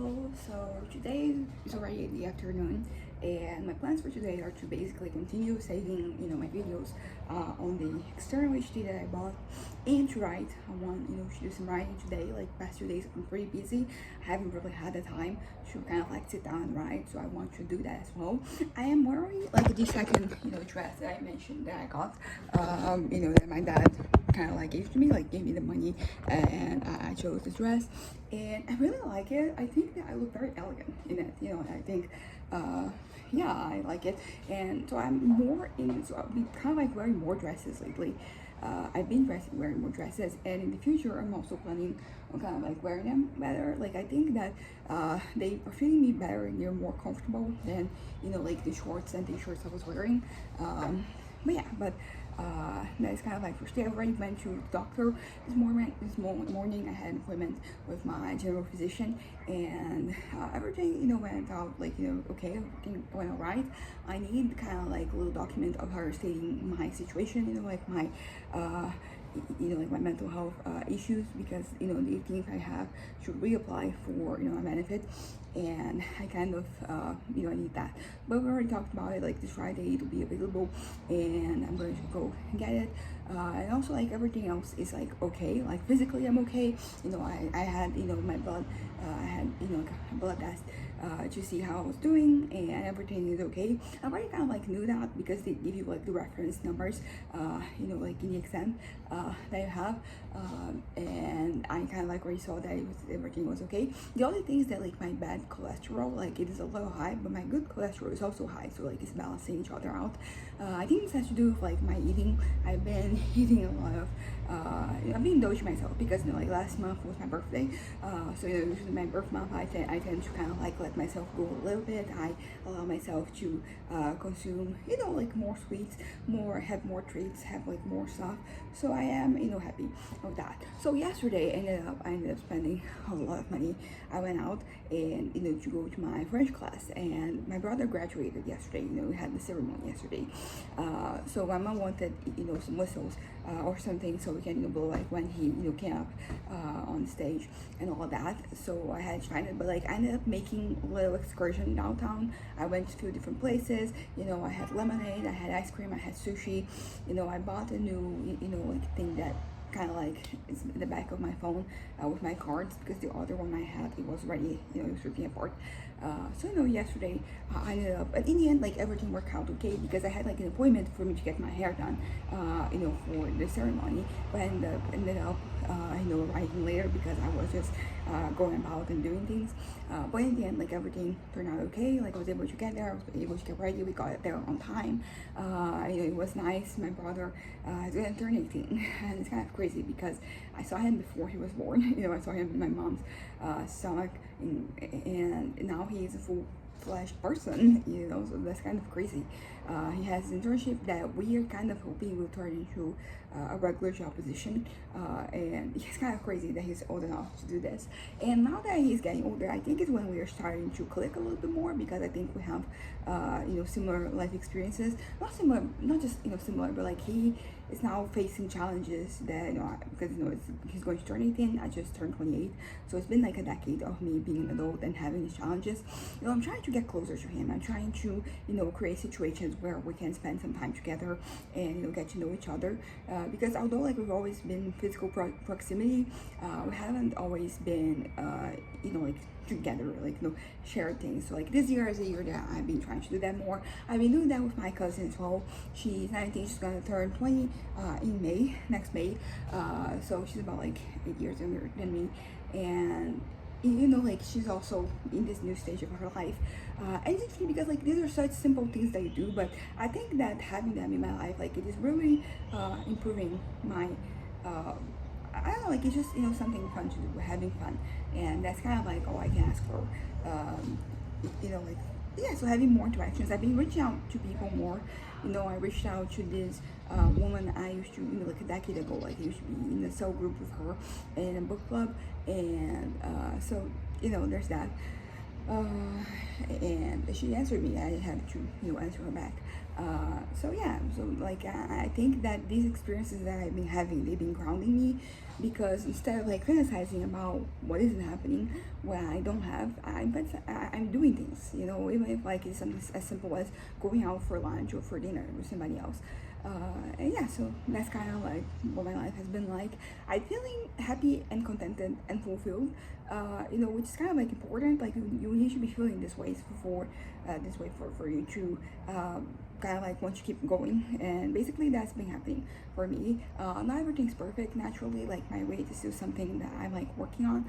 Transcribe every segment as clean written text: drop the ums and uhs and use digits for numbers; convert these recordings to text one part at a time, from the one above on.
Hello, so today is already the afternoon, and my plans for today are to basically continue saving, my videos on the external HD that I bought, and to write. I want, to do some writing today. Like past 2 days, I'm pretty busy. I haven't really had the time to kind of like sit down and write, so I want to do that as well. I am wearing like the second, dress that I mentioned that I got, that my dad kind of like gave to me, like gave me the money, and I chose this dress, and I really like it. I think that I look very elegant in it. I think, yeah, I like it, and so I'm more in. So I've been kind of like wearing more dresses lately. I've been wearing more dresses, and in the future, I'm also planning on kind of like wearing them better. Like I think that they are fitting me better and they're more comfortable than like the shorts and t-shirts I was wearing. But yeah, but that's kind of like first day. I already went to the doctor this morning. This morning, I had an appointment with my general physician, and everything went out like okay, everything went alright. I need kind of like a little document of her stating my situation, like my like my mental health issues, because the things I have should reapply for a benefit, and I kind of I need that. But we already talked about it. Like this Friday it'll be available, and I'm going to go get it. And also like everything else is like okay. Like physically I'm okay. I had my blood. I had a blood test to see how I was doing, and everything is okay. I already kind of like knew that because they give you like the reference numbers, like in the exam that you have, and I kind of like already saw that everything was okay. The only thing is that like my bad cholesterol, like it is a little high, but my good cholesterol is also high, so like it's balancing each other out. I think this has to do with like my eating. I've been eating a lot of I'm being indulging myself because like last month was my birthday, so usually my birth month I tend to kind of like let myself go a little bit. I allow myself to consume like more sweets, have more treats, have like more stuff. So I am happy of that. So yesterday I ended up spending a lot of money. I went out and to go to my French class, and my brother graduated yesterday. We had the ceremony yesterday, so my mom wanted some whistles or something so we can blow like when he came up on stage and all that. So I had tried it, but like I ended up making a little excursion downtown. I went to 2 different places. I had lemonade, I had ice cream, I had sushi. I bought a new like thing that kind of like it's in the back of my phone with my cards, because the other one I had, it was already it was ripping apart. So yesterday I ended up, but in the end like everything worked out okay, because I had like an appointment for me to get my hair done for the ceremony, but I ended up writing later because I was just going about and doing things. But in the end, like everything turned out okay. Like I was able to get there, I was able to get ready. We got there on time. It was nice. My brother is gonna turn 18, and it's kind of crazy because I saw him before he was born. I saw him in my mom's stomach, and now he is a full-fledged person. So that's kind of crazy. He has an internship that we are kind of hoping will turn into a regular job position, and it's kind of crazy that he's old enough to do this. And now that he's getting older, I think it's when we are starting to click a little bit more, because I think we have similar life experiences. Not similar, not just similar, but like he is now facing challenges that because he's going to turn 18. I just turned 28, so it's been like a decade of me being an adult and having these challenges. I'm trying to get closer to him. I'm trying to create situations where we can spend some time together and get to know each other, because although like we've always been physical proximity, we haven't always been like together, like share things. So like this year is a year that I've been trying to do that more. I've been doing that with my cousin as well. She's 19, she's gonna turn 20 in May, next May. So she's about like 8 years younger than me, and like she's also in this new stage of her life. And it's funny because like these are such simple things that you do, but I think that having them in my life, like it is really improving my I don't know, like it's just something fun to do, having fun, and that's kind of like all I can ask for. Like yeah, so having more interactions. I've been reaching out to people more. I reached out to this woman I used to like a decade ago. Like I used to be in a cell group with her in a book club, and so there's that. And she answered me. I had to, answer her back. So yeah, so like I think that these experiences that I've been having, they've been grounding me, because instead of like fantasizing about what isn't happening, what I don't have, I'm doing things, even if like it's something as simple as going out for lunch or for dinner with somebody else. And yeah, so that's kind of like what my life has been like. I'm feeling happy and contented and fulfilled, which is kind of like important. Like you should be feeling this way for you to kind of like want to keep going. And basically, that's been happening for me. Not everything's perfect naturally. Like my weight is still something that I'm like working on.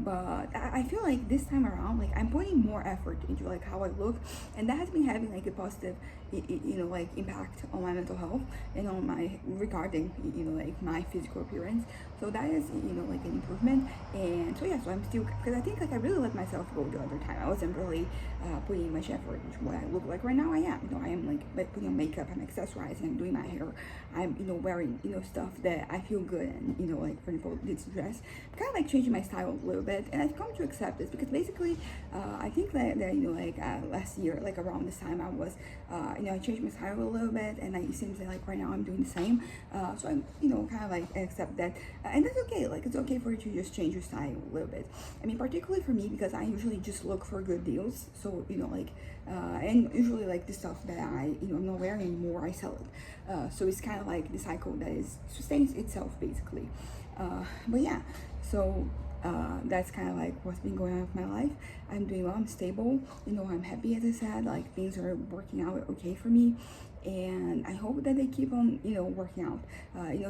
But I feel like this time around, like I'm putting more effort into like how I look, and that has been having like a positive, like impact on my mental health and on my regarding, like my physical appearance. So that is, like an improvement. And so yeah, so I'm still, because I think like I really let myself go the other time. I wasn't really putting much effort into what I look like. Right now I am, I am like putting on makeup, I'm accessorizing, I'm doing my hair, I'm, wearing, stuff that I feel good and, like for example, this dress, kind of like changing my style a little bit. And I've come to accept this because basically, I think that last year, like around this time, I was, I changed my style a little bit, and it seems like right now I'm doing the same. So I'm, kind of like accept that, and that's okay. Like it's okay for you to just change your style a little bit. I mean, particularly for me, because I usually just look for good deals. So and usually like the stuff that I'm not wearing anymore, I sell it. So it's kind of like the cycle that sustains itself basically. But yeah, so that's kind of like what's been going on with my life. I'm doing well, I'm stable, I'm happy, as I said, like things are working out okay for me, and I hope that they keep on, working out.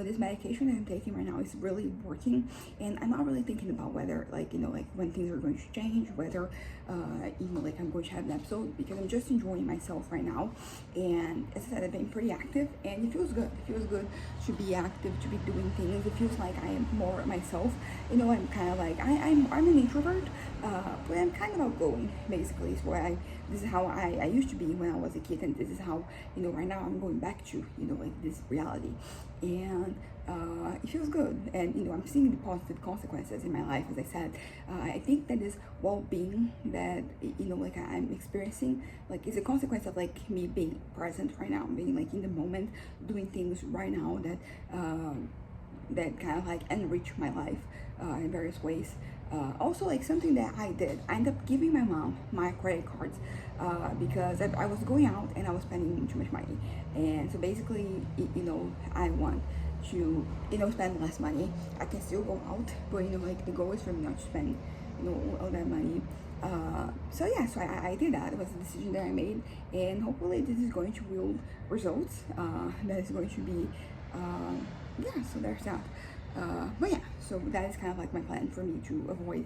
This medication that I'm taking right now is really working, and I'm not really thinking about whether, like, like when things are going to change, whether, like I'm going to have an episode, because I'm just enjoying myself right now. And as I said, I've been pretty active, and it feels good. It feels good to be active, to be doing things. It feels like I am more myself. I'm kind of like I'm an introvert, but I'm kind of outgoing. Basically, is where this is how I used to be when I was a kid, and this is how right now I'm going back to like this reality, and it feels good. And I'm seeing the positive consequences in my life. As I said, I think that this well-being that like I'm experiencing, like is a consequence of like me being present right now, being like in the moment, doing things right now that that kind of like enrich my life in various ways. Also, like something that I did, I ended up giving my mom my credit cards because I was going out and I was spending too much money. And so basically, I want to, spend less money. I can still go out, but like the goal is for me not to spend, all that money. So yeah, so I did that. It was a decision that I made, and hopefully this is going to yield results. That is going to be, yeah. So there's that. But yeah, so that is kind of like my plan for me to avoid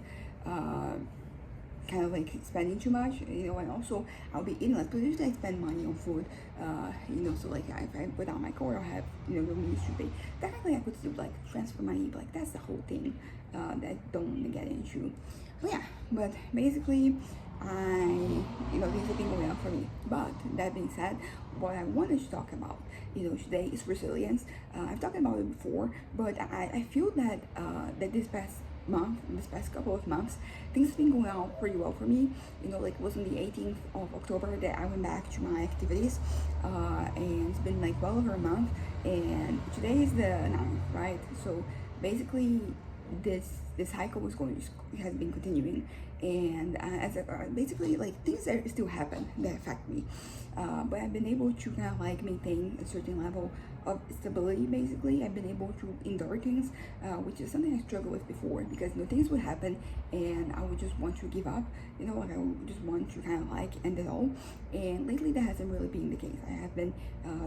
kind of like spending too much, and also I'll be eating less, but usually I spend money on food, so like if I put on my car, I'll have, the meals to pay. Technically I could still like transfer money, but like that's the whole thing that I don't want to get into. But yeah, but basically things have been going on for me. But that being said, what I wanted to talk about, today is resilience. I've talked about it before, but I feel that that this past couple of months, things have been going on pretty well for me. Like it was on the 18th of October that I went back to my activities, and it's been like well over a month, and today is the 9th, right? So basically, this cycle has been continuing, and basically like things that still happen that affect me, but I've been able to kind of like maintain a certain level of stability. Basically, I've been able to endure things, which is something I struggled with before, because things would happen and I would just want to give up, like I would just want to kind of like end it all. And lately that hasn't really been the case. I have been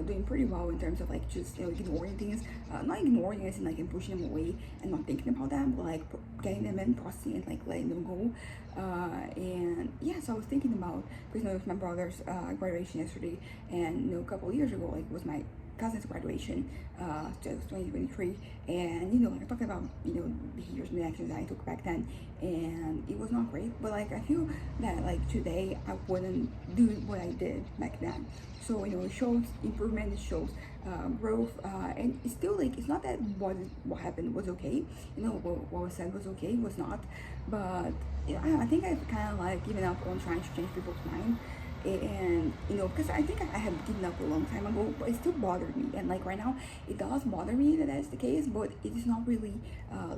doing pretty well in terms of like just ignoring things, not ignoring as in like I'm pushing them away and not thinking about them, but like getting them in, processing and like letting them go. And yeah, so I was thinking about, because it was my brother's graduation yesterday, and a couple of years ago, like was my cousin's graduation, 2023, and I talked about behaviors and actions that I took back then, and it was not great. But like I feel that like today I wouldn't do what I did back then. So it shows improvement, it shows growth, and it's still like it's not that what happened was okay. What was said was okay, was not, but I think I've kind of like given up on trying to change people's mind. And because I think I had given up a long time ago, but it still bothered me. And like right now it does bother me that that's the case, but it is not really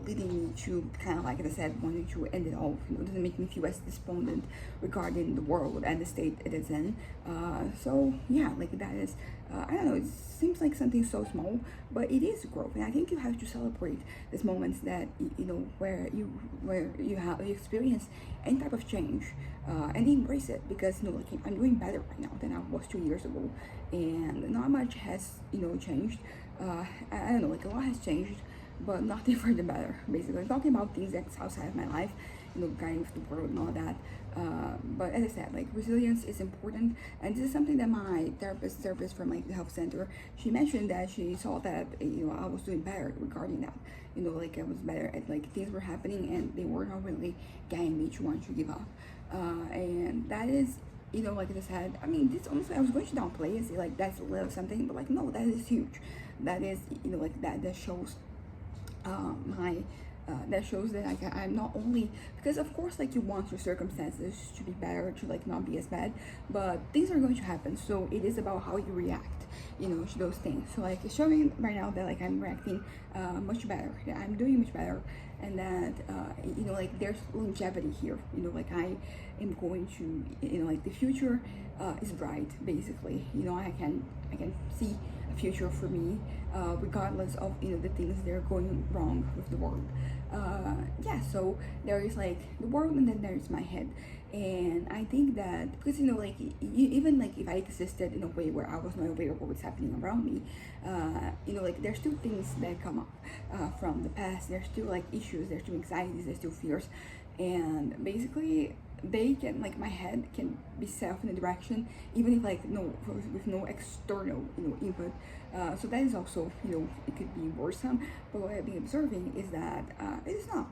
leading me to kind of, like I said, wanting to end it off. It doesn't make me feel as despondent regarding the world and the state it is in. So yeah, like that is I don't know, it seems like something so small, but it is growth. And I think you have to celebrate these moments that where you experience any type of change, and embrace it, because like I'm doing better right now than I was 2 years ago, and not much has changed. I don't know, like a lot has changed, but nothing for the better. Basically, talking about things that's outside of my life, guiding with the world and all that. But as I said, like resilience is important, and this is something that my therapist from like the health center, she mentioned that she saw that I was doing better regarding that. Like I was better at like things were happening and they were not really getting me to want to give up. And that is like I said, I mean, this honestly, I was going to downplay and say like that's a little something, but like no, that is huge. That is like that shows my that shows that like I'm not only, because of course like you want your circumstances to be better, to like not be as bad, but things are going to happen, so it is about how you react to those things. So like it's showing right now that like I'm reacting much better, that I'm doing much better, and that like there's longevity here. Like I am going to like the future is bright, basically. I can see a future for me, regardless of the things that are going wrong with the world. Yeah, so there is like the world, and then there's my head. And I think that because like even like if I existed in a way where I was not aware of what's happening around me, like there's still things that come up from the past. There's still like issues, there's still anxieties, there's still fears, and basically they can, like my head can be set off in a direction, even if like with no external input. So that is also it could be worrisome. But what I've been observing is that it is not,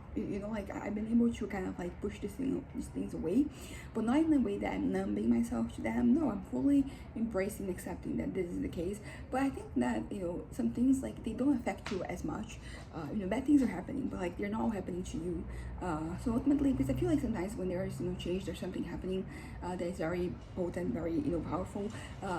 like I've been able to kind of like push these things away, but not in a way that I'm numbing myself to them. No, I'm fully embracing, accepting that this is the case. But I think that some things like they don't affect you as much. Bad things are happening, but like they're not all happening to you. So ultimately, because I feel like sometimes when there is change, there's something happening that is very potent, very powerful.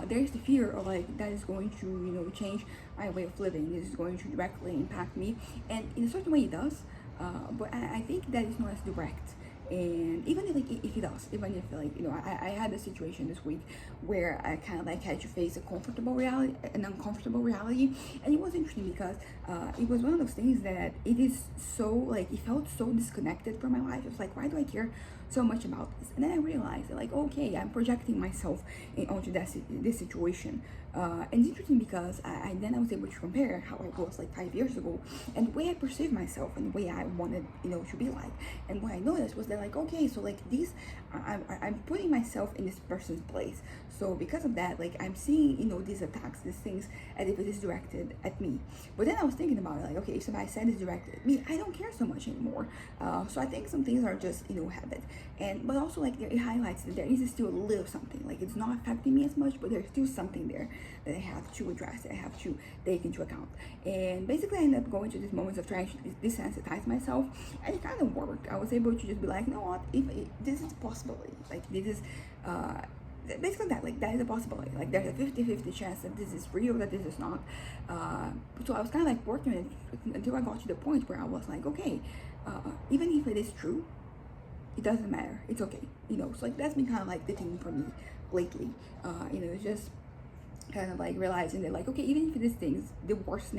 There is the fear of like that is going to change my way of living. This is going to directly impact me, and in a certain way it does. But I think that is not as direct. And even if it does, even if like I had a situation this week where I kind of like had to face an uncomfortable reality, and it was interesting because it was one of those things that it is so like it felt so disconnected from my life. It was like, why do I care so much about this? And then I realized that like, okay, I'm projecting myself onto this situation. And it's interesting because I then I was able to compare how I was like 5 years ago, and the way I perceived myself and the way I wanted to be like. And what I noticed was that like, okay, so like these I'm putting myself in this person's place. So because of that, like I'm seeing these attacks, these things, as if it is directed at me. But then I was thinking about it, like, okay, so if I said it's directed at me, I don't care so much anymore. So I think some things are just habit, and but also like it highlights that there is still a little something, like it's not affecting me as much, but there's still something there that I have to address, that I have to take into account. And basically I ended up going to these moments of trying to desensitize myself, and it kind of worked. I was able to just be like, you know what, if this is a possibility, like this is basically that is a possibility, like there's a 50-50 chance that this is real, that this is not. So I was kind of like working it until I got to the point where I was like, okay, even if it is true, it doesn't matter, it's okay. So like that's been kind of like the thing for me lately. It's just kind of like realizing that like, okay, even if these things, the worst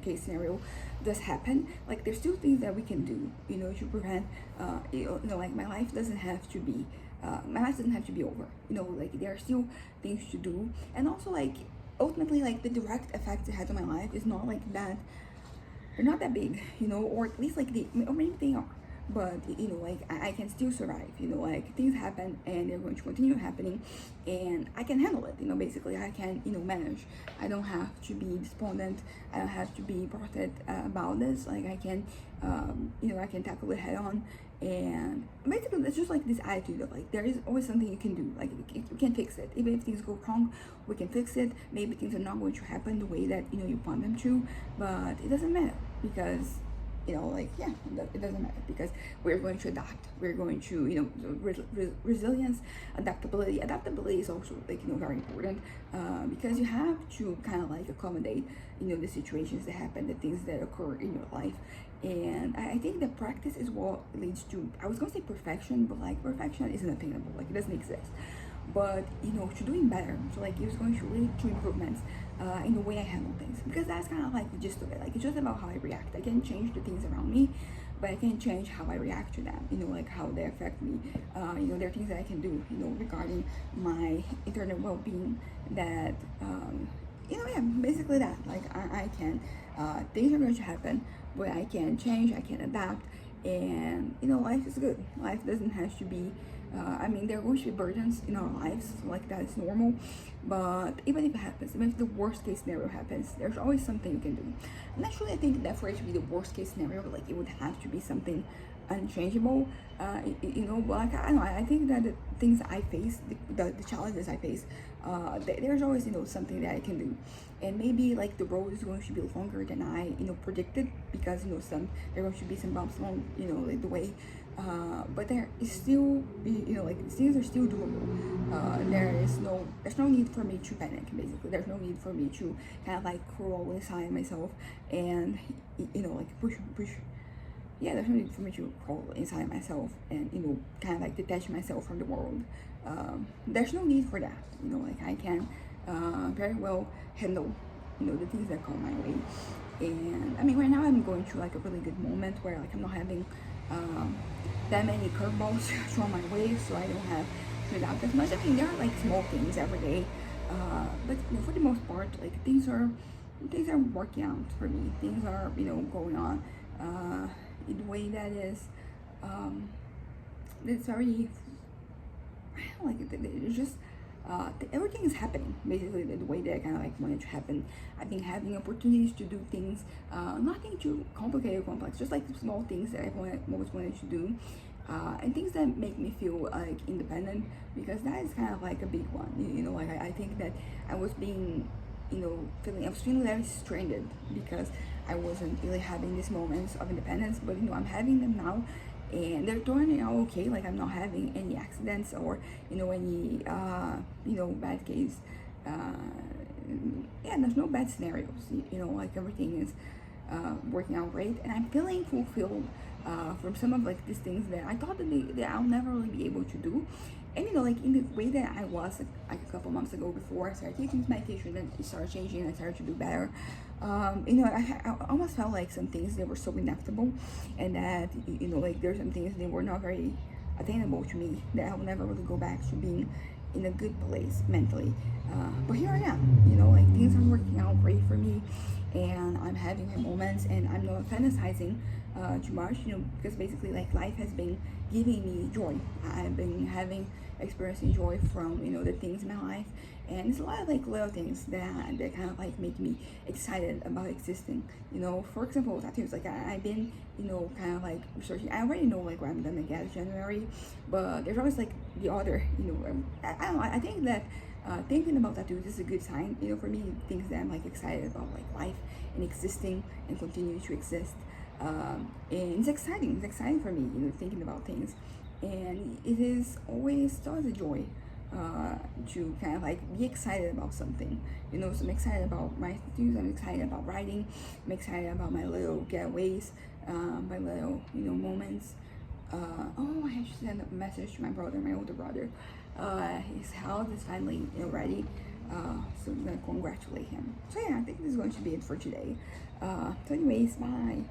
case scenario does happen, like there's still things that we can do to prevent like my life doesn't have to be over. Like there are still things to do. And also like ultimately like the direct effects it has on my life is not like that, they're not that big, or at least like or maybe they are, but like I can still survive. Like things happen and they're going to continue happening, and I can handle it. Basically I can manage. I don't have to be despondent. I don't have to be bothered about this. Like I can I can tackle it head on. And basically it's just like this attitude of like there is always something you can do. Like you can fix it. Even if things go wrong, we can fix it. Maybe things are not going to happen the way that you want them to, but it doesn't matter, because like, yeah, it doesn't matter, because we're going to adapt. We're going to resilience, adaptability is also like very important, because you have to kind of like accommodate the situations that happen, the things that occur in your life. And I think that practice is what leads to, I was gonna say perfection, but like perfection isn't attainable, like it doesn't exist. But to doing better, so like it's going to lead to improvements in the way I handle things, because that's kind of like the gist of it. Like it's just about how I react. I can change the things around me, but I can change how I react to them, like how they affect me. There are things that I can do regarding my internal well-being that yeah, basically that, like I can things are going to happen, but I can change, I can adapt. And life is good. Life doesn't have to be there are going to be burdens in our lives, like that is normal. But even if it happens, even if the worst case scenario happens, there's always something you can do. And actually, I think that for it to be the worst case scenario, like it would have to be something unchangeable. But like I don't know, I think that the things I face, the challenges I face, there's always something that I can do. And maybe like the road is going to be longer than I predicted, because there are going to be some bumps along like the way. But there is still like things are still doable. There's no need for me to panic. Basically, there's no need for me to kind of like crawl inside myself and like push. Yeah, there's no need for me to crawl inside myself and kind of like detach myself from the world. There's no need for that. Like I can very well handle the things that come my way. And right now I'm going through like a really good moment where like I'm not having that many curveballs thrown my way, so I don't have to adapt as much. There are like small things every day, but for the most part, like things are working out for me. Things are going on in a way that is it's very, I don't like it. It's just everything is happening basically the way that I kind of like want it to happen. I've been having opportunities to do things, nothing too complicated or complex, just like small things that I've always wanted to do, and things that make me feel like independent, because that is kind of like a big one. Like I think that I was being I was feeling very stranded, because I wasn't really having these moments of independence. But I'm having them now, and they're turning out okay. Like I'm not having any accidents or any bad case. Yeah, there's no bad scenarios. Like everything is working out great, and I'm feeling fulfilled from some of like these things that I thought that I'll never really be able to do. And like in the way that I was like a couple months ago, before I started taking this medication, and it started changing, and I started to do better. I almost felt like some things that were so inevitable, and that like there's some things that were not very attainable to me, that I will never really go back to being in a good place mentally. But here I am. Like things are working out great for me, and I'm having my moments, and I'm not fantasizing too much, because basically like life has been giving me joy. I've been experiencing joy from the things in my life, and it's a lot of like little things that kind of like make me excited about existing. For example, tattoos. Like I've been kind of like researching. I already know like what I'm gonna get January, but there's always like the other I don't know. I think that thinking about tattoos is a good sign for me. Things that I'm like excited about, like life and existing and continue to exist. And it's exciting for me thinking about things, and it's always a joy to kind of like be excited about something. So I'm excited about my tattoos, I'm excited about writing, I'm excited about my little getaways, my little moments. Oh, I have to send a message to my older brother. His house is finally ready, so I'm gonna congratulate him. So yeah, I think this is going to be it for today. So anyways, bye.